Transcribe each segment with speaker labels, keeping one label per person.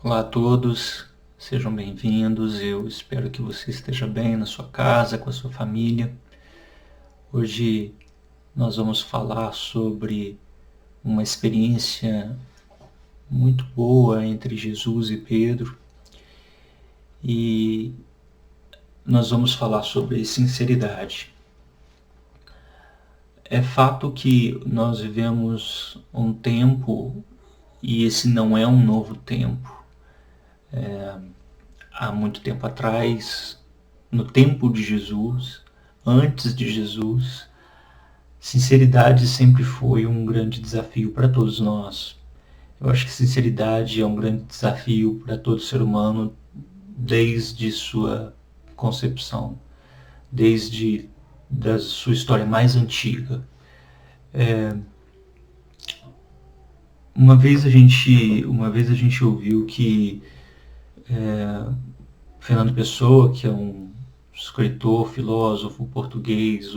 Speaker 1: Olá a todos, sejam bem-vindos. Eu espero que você esteja bem na sua casa, com a sua família. Hoje nós vamos falar sobre uma experiência muito boa entre Jesus e Pedro e nós vamos falar sobre sinceridade. É fato que nós vivemos um tempo e esse não é um novo tempo. Há muito tempo atrás, no tempo de Jesus, antes de Jesus, sinceridade sempre foi um grande desafio para todos nós. Eu acho que sinceridade é um grande desafio para todo ser humano desde sua concepção, desde da sua história mais antiga. Uma vez a gente ouviu que Fernando Pessoa, que é um escritor, filósofo português,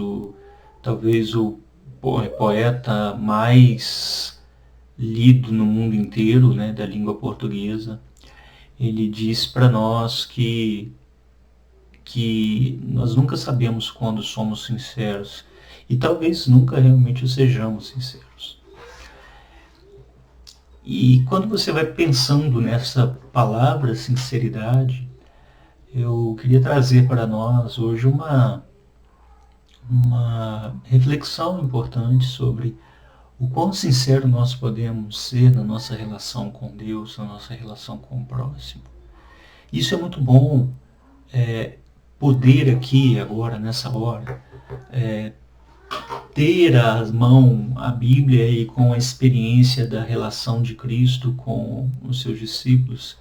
Speaker 1: talvez o poeta mais lido no mundo inteiro, né, da língua portuguesa, ele diz para nós que nós nunca sabemos quando somos sinceros e talvez nunca realmente sejamos sinceros. E quando você vai pensando nessa palavra sinceridade, eu queria trazer para nós hoje uma reflexão importante sobre o quão sincero nós podemos ser na nossa relação com Deus, na nossa relação com o próximo. Isso é muito bom poder aqui, agora, nessa hora, ter à mão a Bíblia e com a experiência da relação de Cristo com os seus discípulos,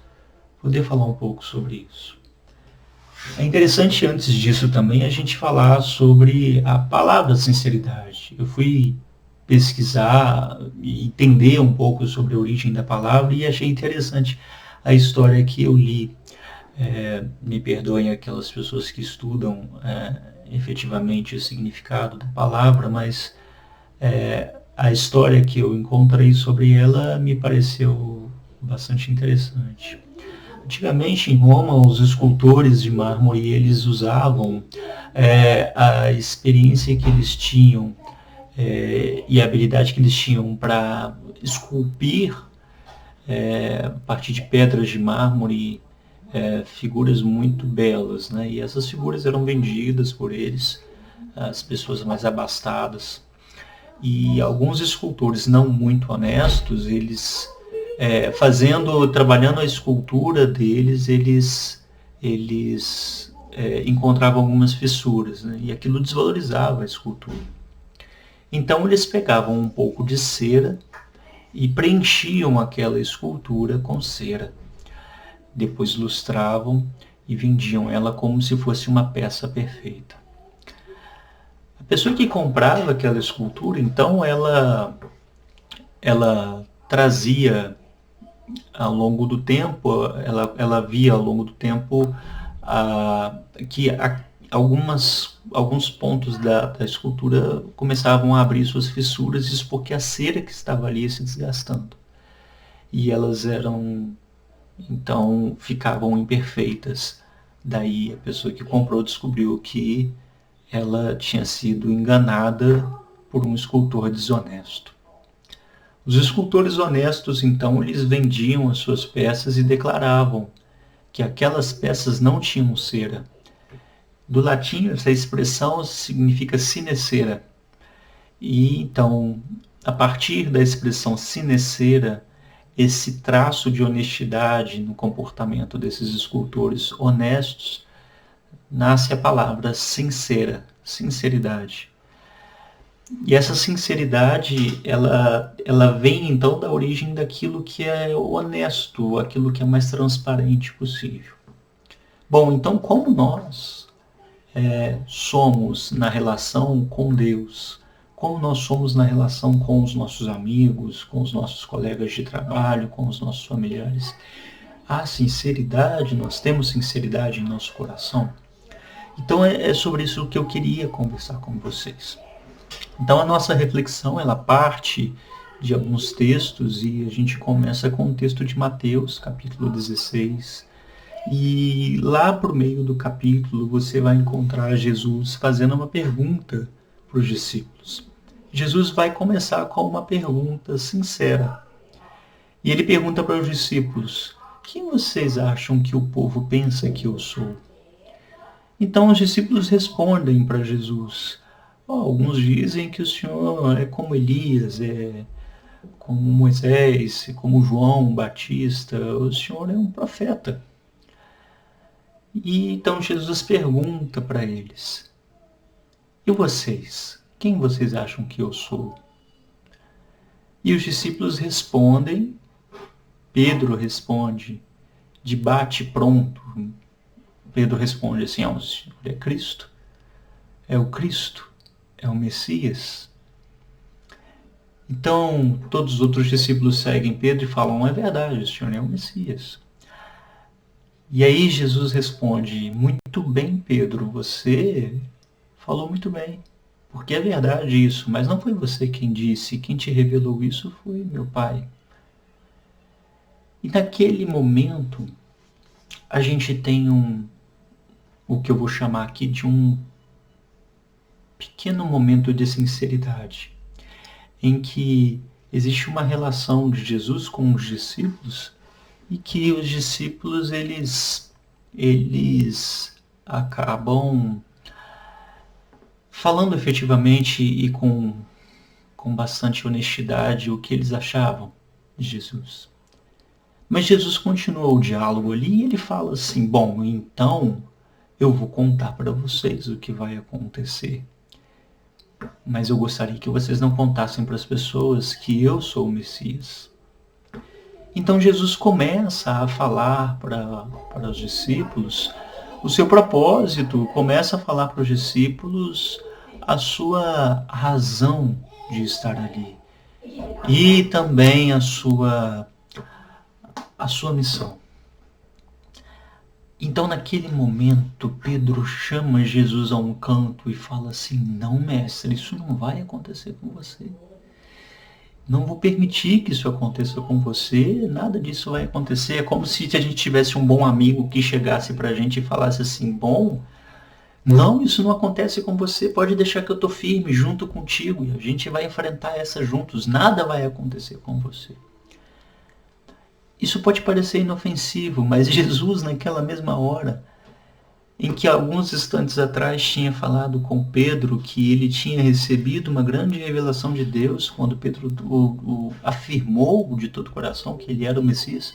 Speaker 1: poder falar um pouco sobre isso. É interessante, antes disso também, a gente falar sobre a palavra sinceridade. Eu fui pesquisar e entender um pouco sobre a origem da palavra e achei interessante a história que eu li. Me perdoem aquelas pessoas que estudam efetivamente o significado da palavra, mas a história que eu encontrei sobre ela me pareceu bastante interessante. Antigamente, em Roma, os escultores de mármore, eles usavam a experiência que eles tinham e a habilidade que eles tinham para esculpir, a partir de pedras de mármore, figuras muito belas, né? E essas figuras eram vendidas por eles, as pessoas mais abastadas. E alguns escultores não muito honestos, eles trabalhando a escultura deles, eles encontravam algumas fissuras, né? E aquilo desvalorizava a escultura. Então eles pegavam um pouco de cera e preenchiam aquela escultura com cera. Depois lustravam e vendiam ela como se fosse uma peça perfeita. A pessoa que comprava aquela escultura, então, ela trazia ao longo do tempo, ela via ao longo do tempo que alguns pontos da escultura começavam a abrir suas fissuras, isso porque a cera que estava ali ia se desgastando. E elas então ficavam imperfeitas. Daí a pessoa que comprou descobriu que ela tinha sido enganada por um escultor desonesto. Os escultores honestos, então, eles vendiam as suas peças e declaravam que aquelas peças não tinham cera. Do latim, essa expressão significa sine cera. E então, a partir da expressão sine cera, esse traço de honestidade no comportamento desses escultores honestos, nasce a palavra sincera, sinceridade. E essa sinceridade, ela vem então da origem daquilo que é honesto, aquilo que é mais transparente possível. Bom, então como nós somos na relação com Deus, como nós somos na relação com os nossos amigos, com os nossos colegas de trabalho, com os nossos familiares, há sinceridade, nós temos sinceridade em nosso coração? Então é sobre isso que eu queria conversar com vocês. Então a nossa reflexão, ela parte de alguns textos e a gente começa com o texto de Mateus, capítulo 16. E lá por meio do capítulo você vai encontrar Jesus fazendo uma pergunta para os discípulos. Jesus vai começar com uma pergunta sincera. E ele pergunta para os discípulos: quem vocês acham que o povo pensa que eu sou? Então os discípulos respondem para Jesus: alguns dizem que o Senhor é como Elias, é como Moisés, como João Batista, o Senhor é um profeta. E então Jesus pergunta para eles: e vocês? Quem vocês acham que eu sou? E os discípulos respondem, Pedro responde, de bate pronto. Pedro responde assim: o Senhor é Cristo, é o Cristo, é o Messias. Então todos os outros discípulos seguem Pedro e falam: é verdade, o Senhor é o Messias. E aí Jesus responde: muito bem, Pedro, você falou muito bem, porque é verdade isso, mas não foi você quem disse, quem te revelou isso foi meu Pai. E naquele momento, a gente tem o que eu vou chamar aqui de um pequeno momento de sinceridade, em que existe uma relação de Jesus com os discípulos e que os discípulos, eles acabam falando efetivamente e com bastante honestidade o que eles achavam de Jesus. Mas Jesus continua o diálogo ali e ele fala assim: bom, então eu vou contar para vocês o que vai acontecer. Mas eu gostaria que vocês não contassem para as pessoas que eu sou o Messias. Então Jesus começa a falar para os discípulos o seu propósito, começa a falar para os discípulos a sua razão de estar ali e também a sua missão. Então naquele momento Pedro chama Jesus a um canto e fala assim: não, mestre, isso não vai acontecer com você. Não vou permitir que isso aconteça com você, nada disso vai acontecer. É como se a gente tivesse um bom amigo que chegasse pra gente e falasse assim: bom, não, isso não acontece com você, pode deixar que eu tô firme junto contigo e a gente vai enfrentar essa juntos, nada vai acontecer com você. Isso pode parecer inofensivo, mas Jesus naquela mesma hora, em que alguns instantes atrás tinha falado com Pedro que ele tinha recebido uma grande revelação de Deus, quando Pedro afirmou de todo o coração que ele era o Messias,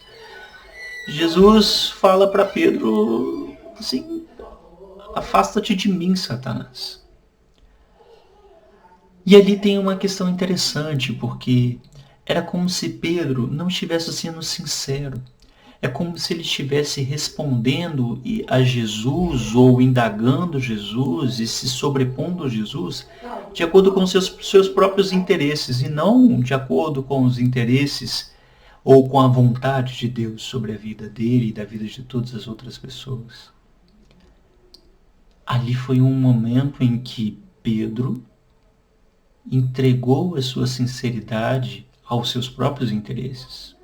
Speaker 1: Jesus fala para Pedro assim: afasta-te de mim, Satanás. E ali tem uma questão interessante, porque era como se Pedro não estivesse sendo sincero. É como se ele estivesse respondendo a Jesus ou indagando Jesus e se sobrepondo a Jesus de acordo com seus próprios interesses e não de acordo com os interesses ou com a vontade de Deus sobre a vida dele e da vida de todas as outras pessoas. Ali foi um momento em que Pedro entregou a sua sinceridade aos seus próprios interesses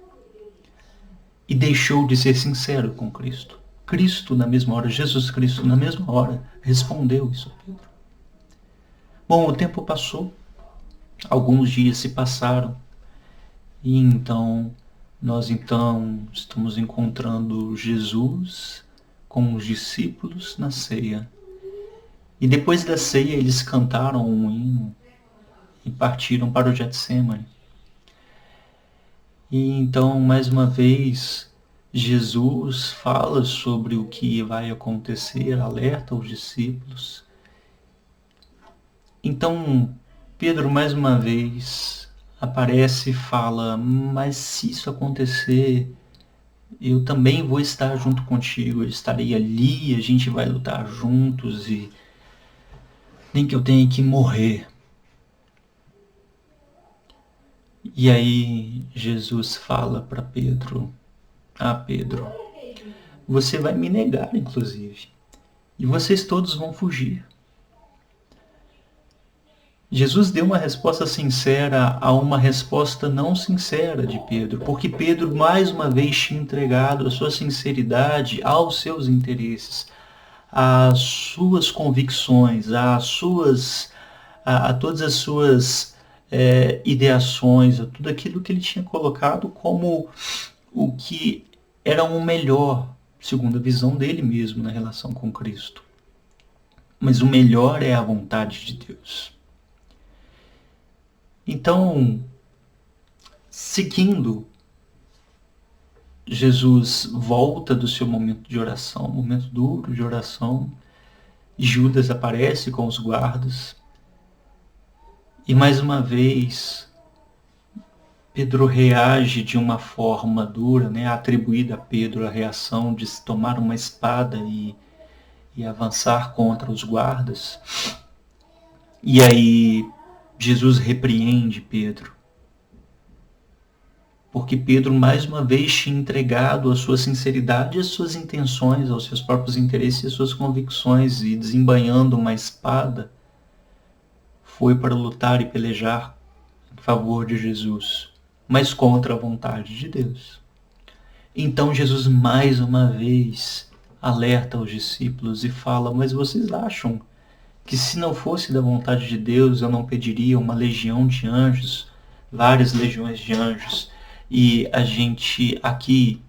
Speaker 1: e deixou de ser sincero com Cristo. Cristo, na mesma hora, Jesus Cristo, na mesma hora, respondeu isso a Pedro. Bom, o tempo passou, alguns dias se passaram, e então nós estamos encontrando Jesus com os discípulos na ceia. E depois da ceia eles cantaram um hino e partiram para o Getsêmani. E então, mais uma vez, Jesus fala sobre o que vai acontecer, alerta os discípulos. Então, Pedro, mais uma vez, aparece e fala: mas se isso acontecer, eu também vou estar junto contigo, eu estarei ali, a gente vai lutar juntos e nem que eu tenha que morrer. E aí Jesus fala para Pedro: Pedro, você vai me negar, inclusive, e vocês todos vão fugir. Jesus deu uma resposta sincera a uma resposta não sincera de Pedro, porque Pedro mais uma vez tinha entregado a sua sinceridade aos seus interesses, às suas convicções, a todas as suas ideações, a tudo aquilo que ele tinha colocado como o que era o melhor, segundo a visão dele mesmo na relação com Cristo. Mas o melhor é a vontade de Deus. Então, seguindo, Jesus volta do seu momento de oração, momento duro de oração. Judas aparece com os guardas. E mais uma vez, Pedro reage de uma forma dura, atribuída a Pedro a reação de tomar uma espada e avançar contra os guardas. E aí Jesus repreende Pedro, porque Pedro mais uma vez tinha entregado a sua sinceridade, as suas intenções, aos seus próprios interesses e as suas convicções, e desembainhando uma espada, foi para lutar e pelejar em favor de Jesus, mas contra a vontade de Deus. Então Jesus mais uma vez alerta os discípulos e fala: mas vocês acham que se não fosse da vontade de Deus, eu não pediria uma legião de anjos, várias legiões de anjos, e a gente aqui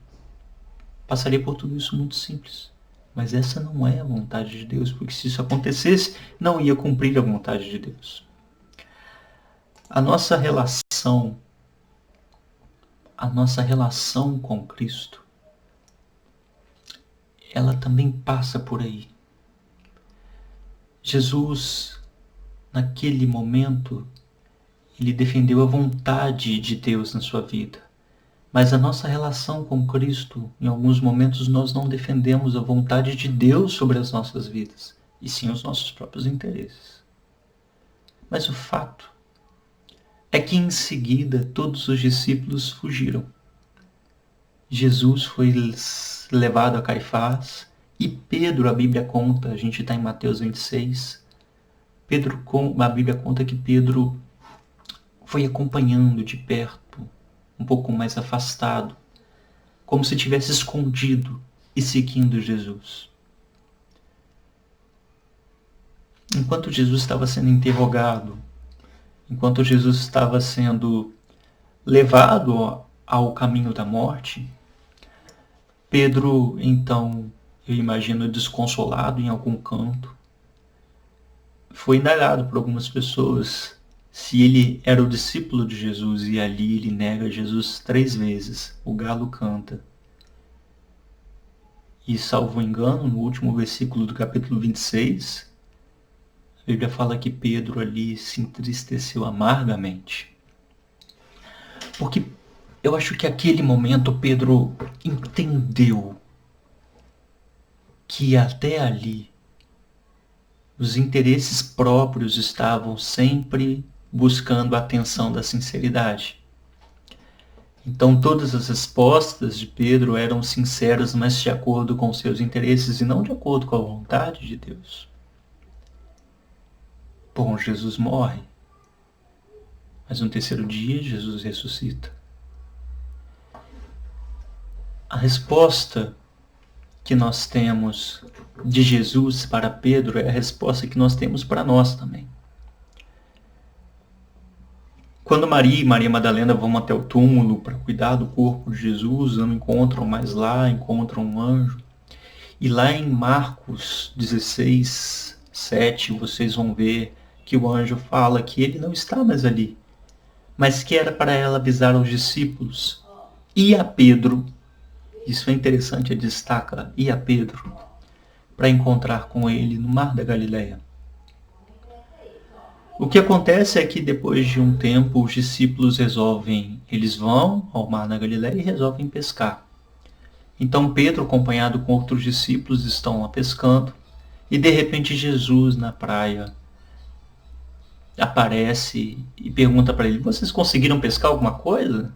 Speaker 1: passaria por tudo isso muito simples? Mas essa não é a vontade de Deus, porque se isso acontecesse, não ia cumprir a vontade de Deus. A nossa relação com Cristo, ela também passa por aí. Jesus, naquele momento, ele defendeu a vontade de Deus na sua vida. Mas a nossa relação com Cristo, em alguns momentos, nós não defendemos a vontade de Deus sobre as nossas vidas, e sim os nossos próprios interesses. Mas o fato é que em seguida todos os discípulos fugiram. Jesus foi levado a Caifás, e Pedro, a Bíblia conta, a gente está em Mateus 26, a Bíblia conta que Pedro foi acompanhando de perto, um pouco mais afastado, como se tivesse escondido e seguindo Jesus. Enquanto Jesus estava sendo interrogado, enquanto Jesus estava sendo levado ao caminho da morte, Pedro, então, eu imagino desconsolado em algum canto, foi indagado por algumas pessoas se ele era o discípulo de Jesus, e ali ele nega Jesus 3 vezes. O galo canta. E, salvo engano, no último versículo do capítulo 26, a Bíblia fala que Pedro ali se entristeceu amargamente. Porque eu acho que naquele momento Pedro entendeu que até ali os interesses próprios estavam sempre buscando a atenção da sinceridade. Então todas as respostas de Pedro eram sinceras, mas de acordo com seus interesses e não de acordo com a vontade de Deus. Bom, Jesus morre, mas no terceiro dia Jesus ressuscita. A resposta que nós temos de Jesus para Pedro é a resposta que nós temos para nós também. Quando Maria e Maria Madalena vão até o túmulo para cuidar do corpo de Jesus, não encontram mais lá, encontram um anjo. E lá em Marcos 16, 7, vocês vão ver que o anjo fala que ele não está mais ali, mas que era para ela avisar aos discípulos e a Pedro. Isso é interessante, ele destaca, e a Pedro, para encontrar com ele no Mar da Galileia. O que acontece é que depois de um tempo os discípulos eles vão ao Mar da Galileia e resolvem pescar. Então Pedro, acompanhado com outros discípulos, estão lá pescando, e de repente Jesus na praia aparece e pergunta para ele: vocês conseguiram pescar alguma coisa?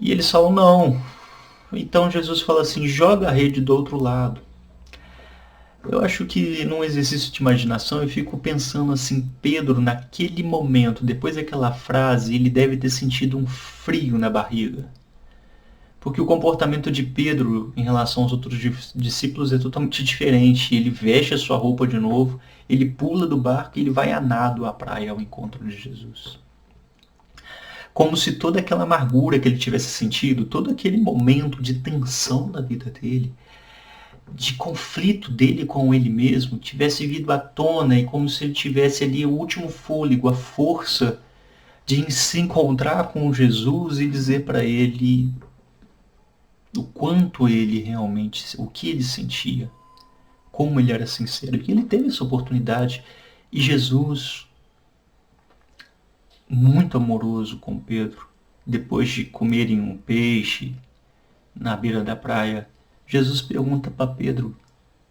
Speaker 1: E eles falam: não. Então Jesus fala assim: joga a rede do outro lado. Eu acho que num exercício de imaginação eu fico pensando assim, Pedro, naquele momento, depois daquela frase, ele deve ter sentido um frio na barriga. Porque o comportamento de Pedro em relação aos outros discípulos é totalmente diferente. Ele veste a sua roupa de novo, ele pula do barco e ele vai a nado à praia ao encontro de Jesus. Como se toda aquela amargura que ele tivesse sentido, todo aquele momento de tensão da vida dele, de conflito dele com ele mesmo, tivesse vindo à tona, e como se ele tivesse ali o último fôlego, a força de se encontrar com Jesus e dizer para ele o quanto ele realmente, o que ele sentia, como ele era sincero. E ele teve essa oportunidade. E Jesus, muito amoroso com Pedro, depois de comerem um peixe na beira da praia, Jesus pergunta para Pedro: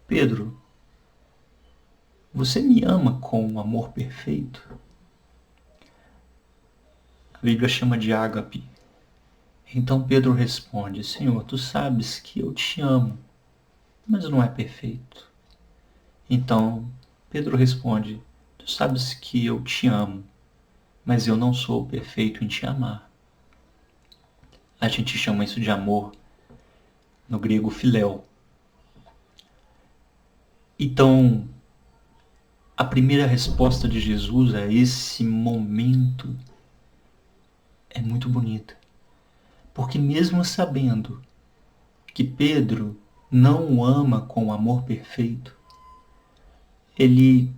Speaker 1: Pedro, você me ama com um amor perfeito? A Bíblia chama de ágape. Então Pedro responde: Senhor, tu sabes que eu te amo, mas não é perfeito. Então Pedro responde: tu sabes que eu te amo, mas eu não sou perfeito em te amar. A gente chama isso de amor, no grego filéu. Então, a primeira resposta de Jesus a esse momento é muito bonita. Porque mesmo sabendo que Pedro não o ama com amor perfeito, ele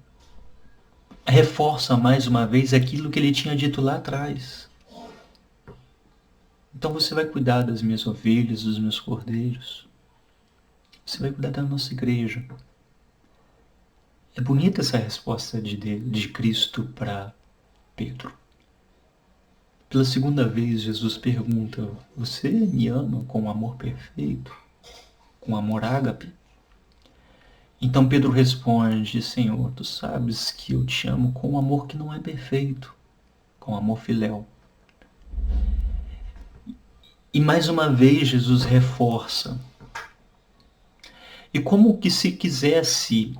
Speaker 1: reforça mais uma vez aquilo que ele tinha dito lá atrás. Então você vai cuidar das minhas ovelhas, dos meus cordeiros. Você vai cuidar da nossa igreja. É bonita essa resposta de Cristo para Pedro. Pela segunda vez, Jesus pergunta: você me ama com amor perfeito? Com amor ágape? Então Pedro responde: Senhor, tu sabes que eu te amo com um amor que não é perfeito, com amor filéu. E mais uma vez Jesus reforça. E como que se quisesse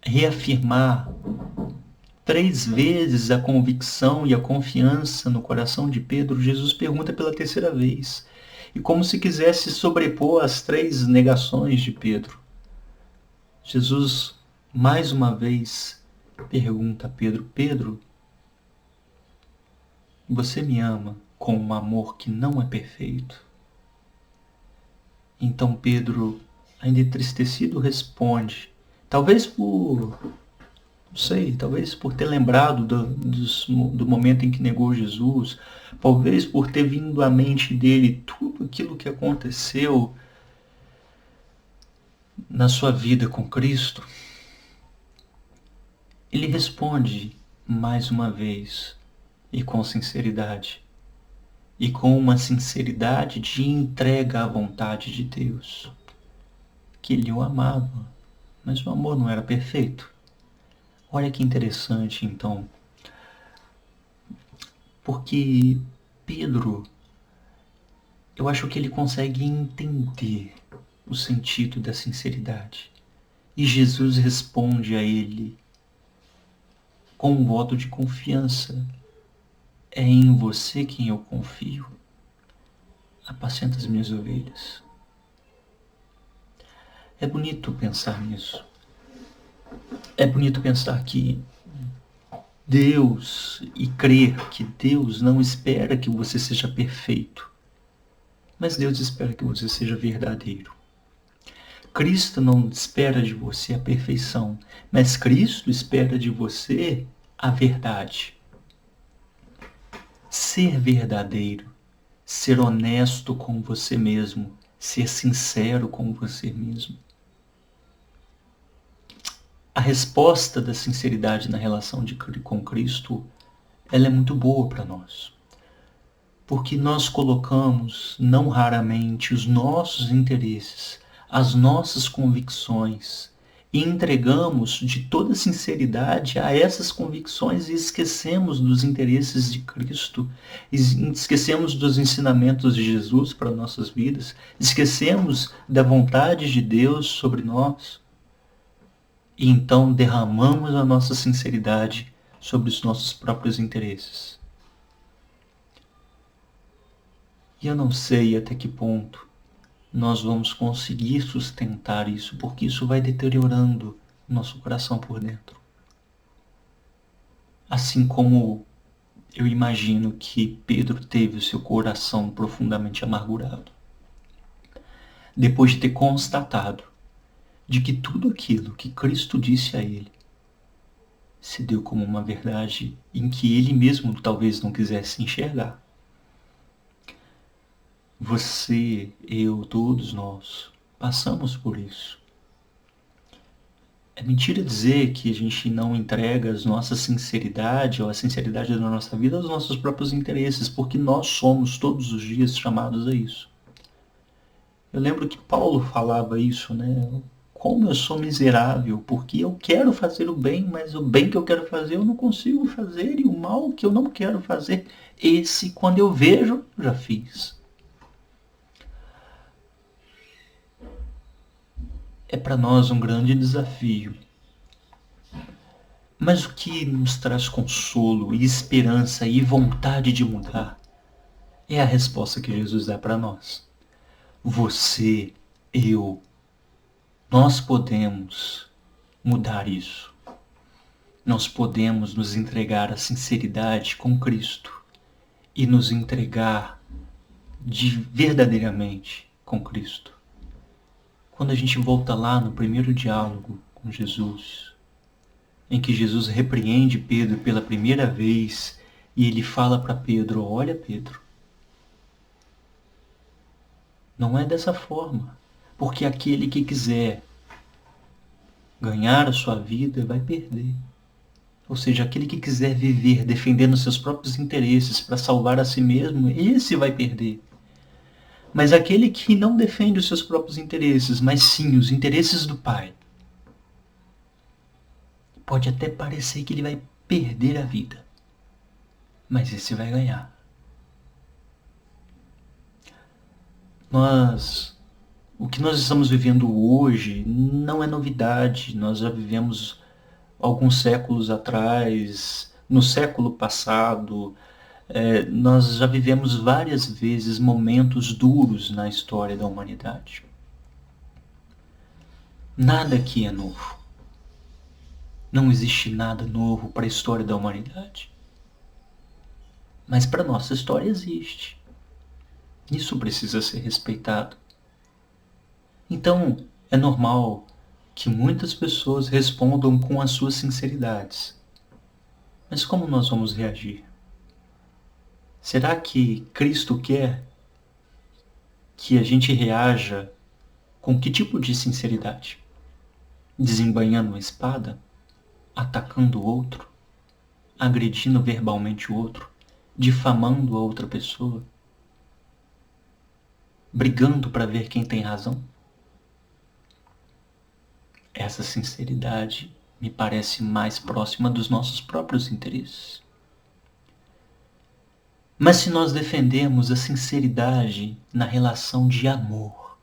Speaker 1: reafirmar 3 vezes a convicção e a confiança no coração de Pedro, Jesus pergunta pela terceira vez. E como se quisesse sobrepor as 3 negações de Pedro, Jesus mais uma vez pergunta a Pedro: Pedro, você me ama com um amor que não é perfeito? Então Pedro, ainda entristecido, responde, talvez por ter lembrado do momento em que negou Jesus, talvez por ter vindo à mente dele tudo aquilo que aconteceu na sua vida com Cristo, ele responde mais uma vez, e com sinceridade, e com uma sinceridade de entrega à vontade de Deus, que ele o amava, mas o amor não era perfeito. Olha que interessante, então, porque Pedro, eu acho que ele consegue entender o sentido da sinceridade. E Jesus responde a ele com um voto de confiança: é em você quem eu confio. Apacenta as minhas ovelhas. É bonito pensar nisso. É bonito pensar que Deus, e crer que Deus não espera que você seja perfeito, mas Deus espera que você seja verdadeiro. Cristo não espera de você a perfeição, mas Cristo espera de você a verdade. Ser verdadeiro, ser honesto com você mesmo, ser sincero com você mesmo. A resposta da sinceridade na relação com Cristo, ela é muito boa para nós. Porque nós colocamos, não raramente, os nossos interesses, as nossas convicções, e entregamos de toda sinceridade a essas convicções e esquecemos dos interesses de Cristo, esquecemos dos ensinamentos de Jesus para nossas vidas, esquecemos da vontade de Deus sobre nós. e então derramamos a nossa sinceridade sobre os nossos próprios interesses. E eu não sei até que ponto nós vamos conseguir sustentar isso, porque isso vai deteriorando nosso coração por dentro. Assim como eu imagino que Pedro teve o seu coração profundamente amargurado, depois de ter constatado de que tudo aquilo que Cristo disse a ele se deu como uma verdade em que ele mesmo talvez não quisesse enxergar. Você, eu, todos nós passamos por isso. É mentira dizer que a gente não entrega a nossa sinceridade ou a sinceridade da nossa vida aos nossos próprios interesses, porque nós somos todos os dias chamados a isso. Eu lembro que Paulo falava isso, né? Como eu sou miserável, porque eu quero fazer o bem, mas o bem que eu quero fazer eu não consigo fazer, e o mal que eu não quero fazer, esse, quando eu vejo, já fiz. É para nós um grande desafio. Mas o que nos traz consolo e esperança e vontade de mudar é a resposta que Jesus dá para nós. Você, eu, nós podemos mudar isso. Nós podemos nos entregar à sinceridade com Cristo e nos entregar verdadeiramente com Cristo. Quando a gente volta lá no primeiro diálogo com Jesus, em que Jesus repreende Pedro pela primeira vez e ele fala para Pedro: olha, Pedro, não é dessa forma, porque aquele que quiser ganhar a sua vida vai perder. Ou seja, aquele que quiser viver defendendo seus próprios interesses para salvar a si mesmo, esse vai perder. Mas aquele que não defende os seus próprios interesses, mas sim os interesses do Pai, pode até parecer que ele vai perder a vida, mas esse vai ganhar. O que nós estamos vivendo hoje não é novidade. Nós já vivemos alguns séculos atrás, no século passado, nós já vivemos várias vezes momentos duros na história da humanidade. Nada aqui é novo. Não existe nada novo para a história da humanidade. Mas para a nossa história existe. Isso precisa ser respeitado. Então, é normal que muitas pessoas respondam com as suas sinceridades. Mas como nós vamos reagir? Será que Cristo quer que a gente reaja com que tipo de sinceridade? Desembainhando uma espada? Atacando o outro? Agredindo verbalmente o outro? Difamando a outra pessoa? Brigando para ver quem tem razão? Essa sinceridade me parece mais próxima dos nossos próprios interesses. Mas se nós defendemos a sinceridade na relação de amor,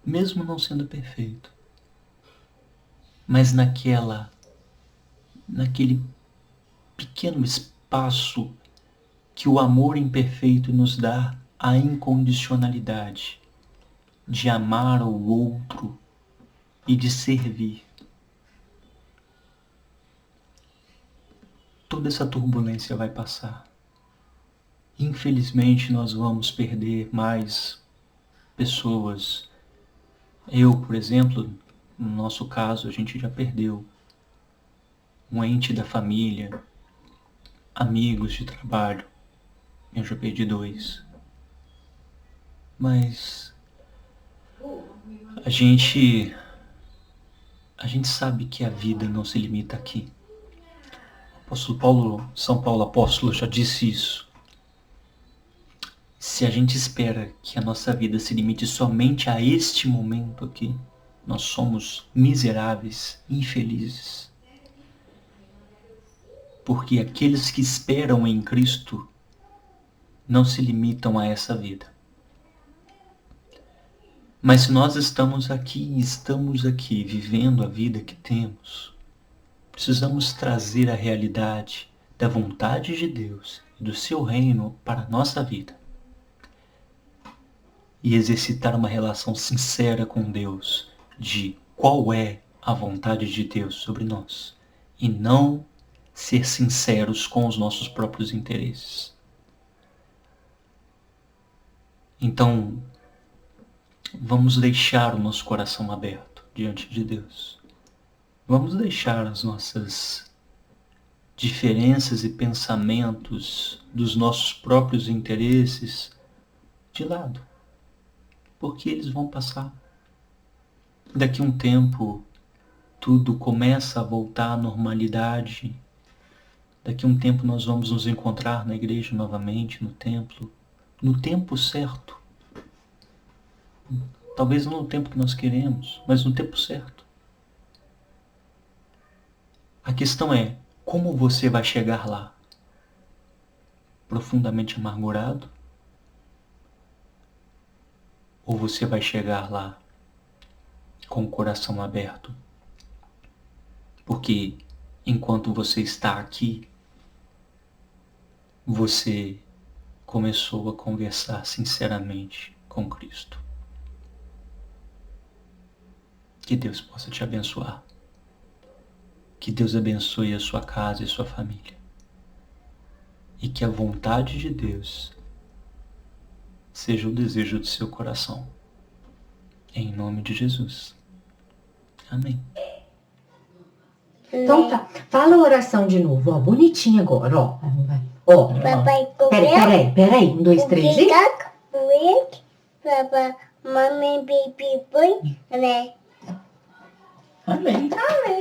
Speaker 1: mesmo não sendo perfeito, mas naquele pequeno espaço que o amor imperfeito nos dá, a incondicionalidade de amar o outro e de servir, toda essa turbulência vai passar. Infelizmente, nós vamos perder mais pessoas. Eu, por exemplo, no nosso caso, a gente já perdeu um ente da família, amigos de trabalho. Eu já perdi 2. Mas a gente sabe que a vida não se limita aqui. O apóstolo Paulo, São Paulo apóstolo, já disse isso. Se a gente espera que a nossa vida se limite somente a este momento aqui, nós somos miseráveis, infelizes. Porque aqueles que esperam em Cristo não se limitam a essa vida. Mas se nós estamos aqui vivendo a vida que temos, precisamos trazer a realidade da vontade de Deus e do seu reino para a nossa vida. E exercitar uma relação sincera com Deus de qual é a vontade de Deus sobre nós. E não ser sinceros com os nossos próprios interesses. Então, vamos deixar o nosso coração aberto diante de Deus. Vamos deixar as nossas diferenças e pensamentos dos nossos próprios interesses de lado, porque eles vão passar. Daqui a um tempo, tudo começa a voltar à normalidade. Daqui a um tempo nós vamos nos encontrar na igreja novamente, no templo, no tempo certo. Talvez não no tempo que nós queremos, mas no tempo certo. A questão é, como você vai chegar lá? Profundamente amargurado? Ou você vai chegar lá com o coração aberto? Porque enquanto você está aqui, você começou a conversar sinceramente com Cristo. Que Deus possa te abençoar. Que Deus abençoe a sua casa e a sua família. E que a vontade de Deus seja o desejo do seu coração. Em nome de Jesus. Amém.
Speaker 2: Então tá, fala a oração de novo, ó, bonitinha agora, ó. Ó,
Speaker 3: Papai comeu.
Speaker 2: peraí, 1, 2, 3 e...
Speaker 3: Papai, mamãe, baby, boy, né?
Speaker 1: Amém.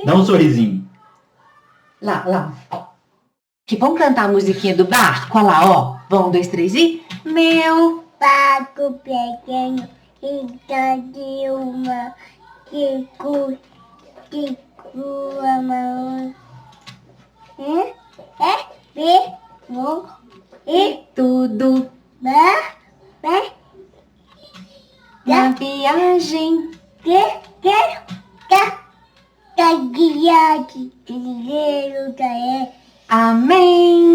Speaker 1: Dá um sorrisinho.
Speaker 2: Lá. Que vamos cantar a musiquinha do barco, olha lá, ó. Vamos, 1, 2, 3 e... Meu
Speaker 3: Barco pequeno, que de uma, que cua, mão.
Speaker 2: e tudo na viagem.
Speaker 3: Guiar de dinheiro da
Speaker 2: Amém.